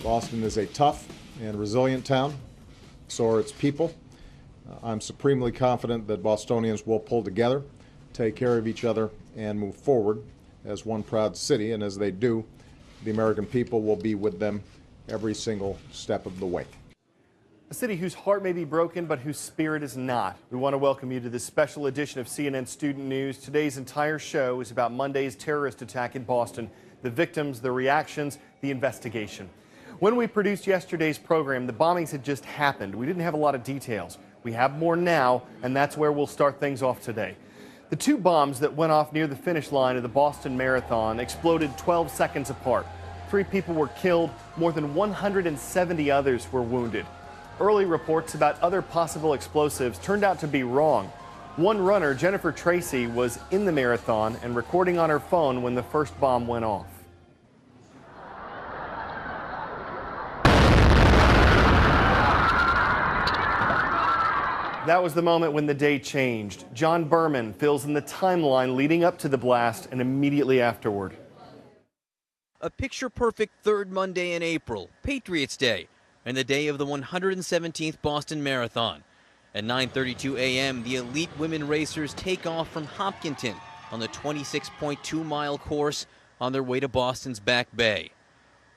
Boston is a tough and resilient town, so are its people. I'm supremely confident that Bostonians will pull together, take care of each other, and move forward as one proud city, and as they do, the American people will be with them every single step of the way. A city whose heart may be broken, but whose spirit is not. We want to welcome you to this special edition of CNN Student News. Today's entire show is about Monday's terrorist attack in Boston, the victims, the reactions, the investigation. When we produced yesterday's program, the bombings had just happened. We didn't have a lot of details. We have more now, and that's where we'll start things off today. The two bombs that went off near the finish line of the Boston Marathon exploded 12 seconds apart. 3 people were killed, more than 170 others were wounded. Early reports about other possible explosives turned out to be wrong. One runner, Jennifer Tracy, was in the marathon and recording on her phone when the first bomb went off. That was the moment when the day changed. John Berman fills in the timeline leading up to the blast and immediately afterward. A picture-perfect third Monday in April, Patriots Day, and the day of the 117th Boston Marathon. At 9:32 a.m., the elite women racers take off from Hopkinton on the 26.2-mile course on their way to Boston's Back Bay.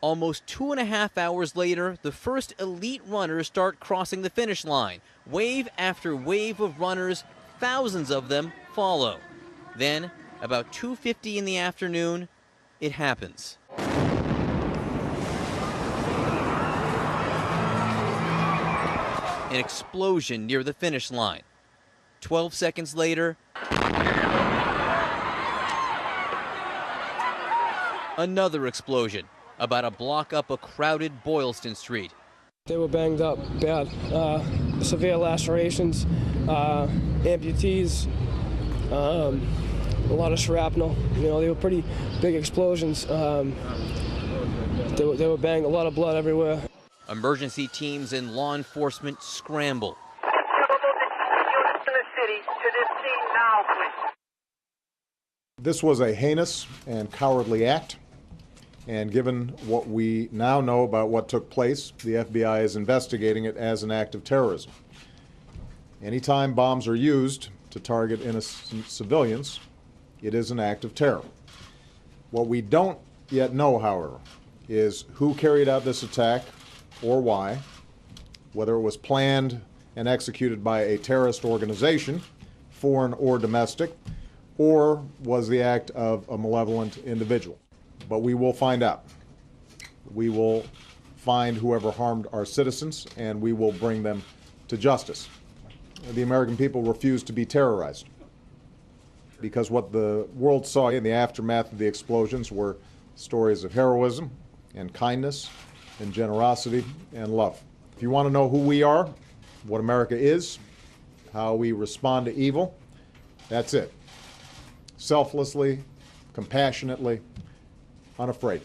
Almost 2.5 hours later, the first elite runners start crossing the finish line. Wave after wave of runners, thousands of them follow. Then, about 2:50 in the afternoon, it happens. An explosion near the finish line. 12 seconds later, another explosion about a block up a crowded Boylston Street. They were banged up bad, severe lacerations, amputees, a lot of shrapnel. You know, they were pretty big explosions. They were banged, a lot of blood everywhere. Emergency teams and law enforcement scramble. This was a heinous and cowardly act, and given what we now know about what took place, the FBI is investigating it as an act of terrorism. Anytime bombs are used to target innocent civilians, it is an act of terror. What we don't yet know, however, is who carried out this attack or why, whether it was planned and executed by a terrorist organization, foreign or domestic, or was the act of a malevolent individual. But we will find out. We will find whoever harmed our citizens, and we will bring them to justice. The American people refuse to be terrorized, because what the world saw in the aftermath of the explosions were stories of heroism and kindness and generosity and love. If you want to know who we are, what America is, how we respond to evil, that's it. Selflessly, compassionately, unafraid.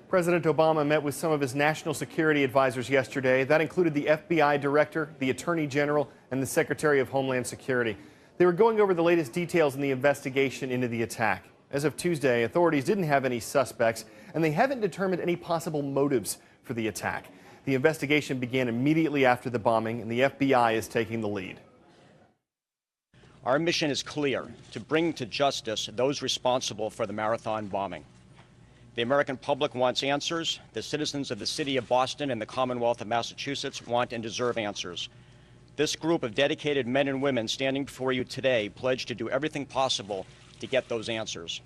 President Obama met with some of his national security advisors yesterday. That included the FBI director, the Attorney General, and the Secretary of Homeland Security. They were going over the latest details in the investigation into the attack. As of Tuesday, authorities didn't have any suspects, and they haven't determined any possible motives for the attack. The investigation began immediately after the bombing, and the FBI is taking the lead. Our mission is clear: to bring to justice those responsible for the marathon bombing. The American public wants answers. The citizens of the city of Boston and the Commonwealth of Massachusetts want and deserve answers. This group of dedicated men and women standing before you today pledge to do everything possible to get those answers.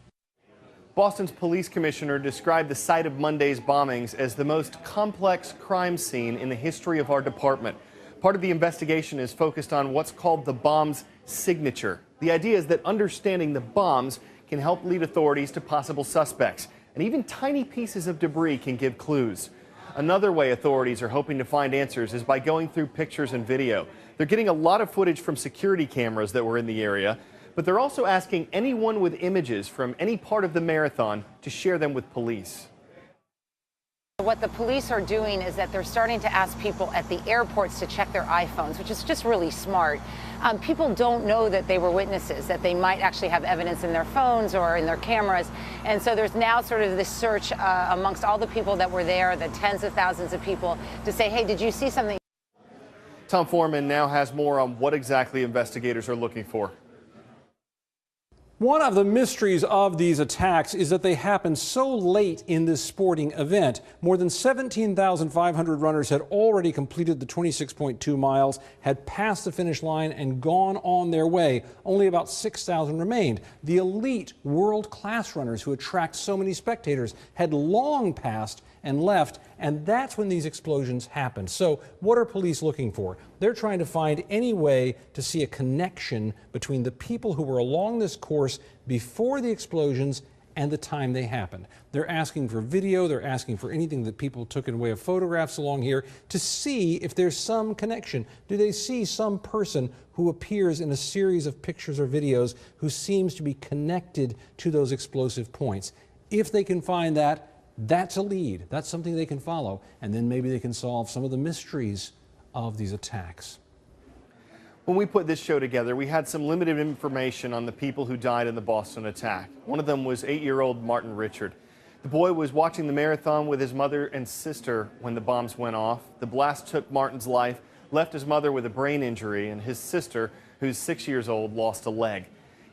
Boston's police commissioner described the site of Monday's bombings as the most complex crime scene in the history of our department. Part of the investigation is focused on what's called the bomb's signature. The idea is that understanding the bombs can help lead authorities to possible suspects, and even tiny pieces of debris can give clues. Another way authorities are hoping to find answers is by going through pictures and video. They're getting a lot of footage from security cameras that were in the area, but they're also asking anyone with images from any part of the marathon to share them with police. What the police are doing is that they're starting to ask people at the airports to check their iPhones, which is just really smart. People don't know that they were witnesses, that they might actually have evidence in their phones or in their cameras. And so there's now sort of this search amongst all the people that were there, the tens of thousands of people, to say, hey, did you see something? Tom Foreman now has more on what exactly investigators are looking for. One of the mysteries of these attacks is that they happened so late in this sporting event. More than 17,500 runners had already completed the 26.2 miles, had passed the finish line and gone on their way. Only about 6,000 remained. The elite world-class runners who attract so many spectators had long passed and left, and that's when these explosions happened. So what are police looking for? They're trying to find any way to see a connection between the people who were along this course before the explosions and the time they happened. They're asking for video, they're asking for anything that people took in way of photographs along here to see if there's some connection. Do they see some person who appears in a series of pictures or videos who seems to be connected to those explosive points? If they can find that, that's a lead. That's something they can follow, and then maybe they can solve some of the mysteries of these attacks. When we put this show together, we had some limited information on the people who died in the Boston attack. One of them was 8-year-old Martin Richard. The boy was watching the marathon with his mother and sister when the bombs went off. The blast took Martin's life, left his mother with a brain injury, and his sister, who's 6 years old, lost a leg.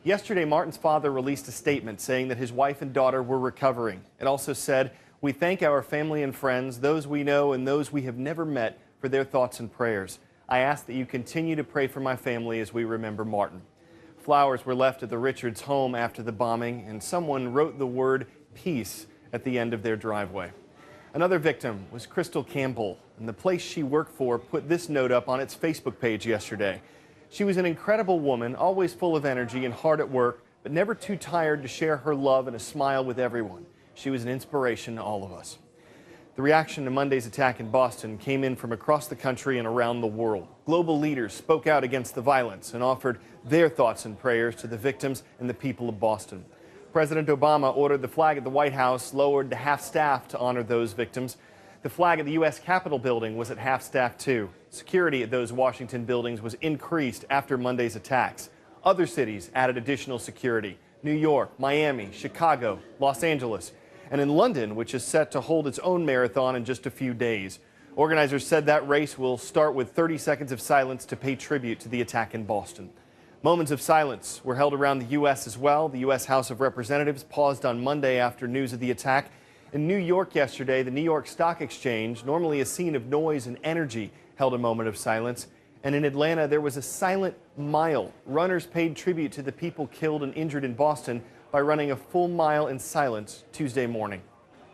Yesterday, Martin's father released a statement saying that his wife and daughter were recovering. It also said, "We thank our family and friends, those we know and those we have never met, for their thoughts and prayers. I ask that you continue to pray for my family as we remember Martin." Flowers were left at the Richards' home after the bombing, and someone wrote the word peace at the end of their driveway. Another victim was Crystal Campbell, and the place she worked for put this note up on its Facebook page yesterday. She was an incredible woman, always full of energy and hard at work, but never too tired to share her love and a smile with everyone. She was an inspiration to all of us. The reaction to Monday's attack in Boston came in from across the country and around the world. Global leaders spoke out against the violence and offered their thoughts and prayers to the victims and the people of Boston. President Obama ordered the flag at the White House lowered to half-staff to honor those victims. The flag at the U.S. Capitol building was at half-staff too. Security at those Washington buildings was increased after Monday's attacks. Other cities added additional security: New York, Miami, Chicago, Los Angeles, and in London, which is set to hold its own marathon in just a few days. Organizers said that race will start with 30 seconds of silence to pay tribute to the attack in Boston. Moments of silence were held around the U.S. as well. The U.S. House of Representatives paused on Monday after news of the attack. In New York yesterday, the New York Stock Exchange, normally a scene of noise and energy, held a moment of silence. And in Atlanta, there was a silent mile. Runners paid tribute to the people killed and injured in Boston by running a full mile in silence Tuesday morning.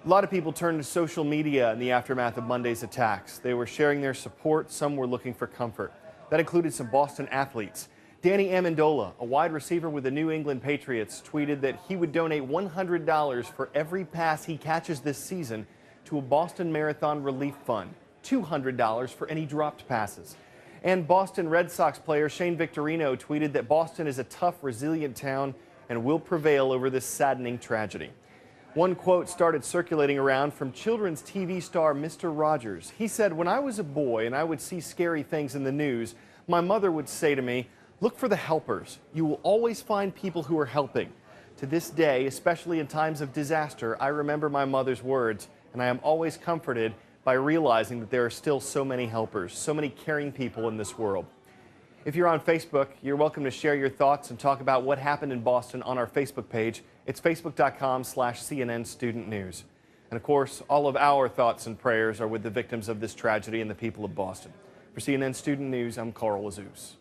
A lot of people turned to social media in the aftermath of Monday's attacks. They were sharing their support. Some were looking for comfort. That included some Boston athletes. Danny Amendola, a wide receiver with the New England Patriots, tweeted that he would donate $100 for every pass he catches this season to a Boston Marathon Relief Fund, $200 for any dropped passes. And Boston Red Sox player Shane Victorino tweeted that Boston is a tough, resilient town and will prevail over this saddening tragedy. One quote started circulating around from children's TV star Mr. Rogers. He said, "When I was a boy and I would see scary things in the news, my mother would say to me, 'Look for the helpers. You will always find people who are helping.' To this day, especially in times of disaster, I remember my mother's words, and I am always comforted by realizing that there are still so many helpers, so many caring people in this world." If you're on Facebook, you're welcome to share your thoughts and talk about what happened in Boston on our Facebook page. It's facebook.com/CNN Student News. And of course, all of our thoughts and prayers are with the victims of this tragedy and the people of Boston. For CNN Student News, I'm Carl Azuz.